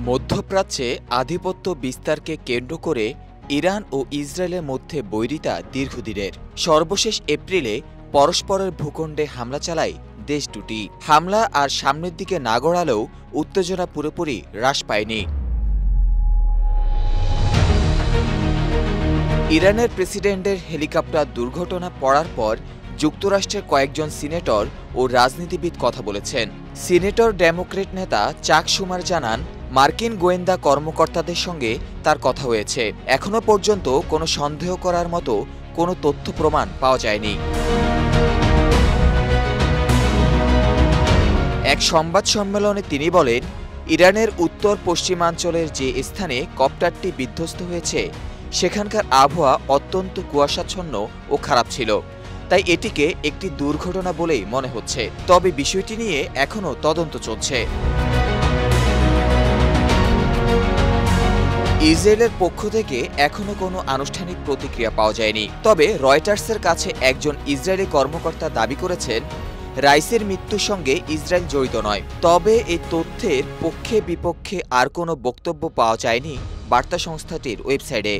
মধ্যপ্রাচ্যে আধিপত্য বিস্তারকে কেন্দ্র করে ইরান ও ইসরায়েলের মধ্যে বৈরিতা দীর্ঘদিনের। সর্বশেষ এপ্রিলে পরস্পরের ভূখণ্ডে হামলা চালায় দেশ দুটি। হামলা আর সামনের দিকে না গড়ালেও উত্তেজনা পুরোপুরি হ্রাস পায়নি। ইরানের প্রেসিডেন্টের হেলিকপ্টার দুর্ঘটনা পড়ার পর যুক্তরাষ্ট্রের কয়েকজন সিনেটর ও রাজনীতিবিদ কথা বলেছেন। সিনেটর ডেমোক্র্যাট নেতা চাক শুমার জানান, মার্কিন গোয়েন্দা কর্মকর্তাদের সঙ্গে তার কথা হয়েছে। এখনো পর্যন্ত কোনো সন্দেহ করার মতো কোনো তথ্য প্রমাণ পাওয়া যায়নি। এক সংবাদ সম্মেলনে তিনি বলেন, ইরানের উত্তর পশ্চিমাঞ্চলের যে স্থানে কপ্টারটি বিধ্বস্ত হয়েছে সেখানকার আবহাওয়া অত্যন্ত কুয়াশাচ্ছন্ন ও খারাপ ছিল, তাই এটিকে একটি দুর্ঘটনা বলেই মনে হচ্ছে। তবে বিষয়টি নিয়ে এখনও তদন্ত চলছে। ইসরায়েলের পক্ষ থেকে এখনও কোনো আনুষ্ঠানিক প্রতিক্রিয়া পাওয়া যায়নি। তবে রয়টার্সের কাছে একজন ইসরায়েলি কর্মকর্তা দাবি করেছেন, রাইসের মৃত্যুর সঙ্গে ইসরায়েল জড়িত নয়। তবে এই তথ্যের পক্ষে বিপক্ষে আর কোনো বক্তব্য পাওয়া যায়নি বার্তা সংস্থাটির ওয়েবসাইটে।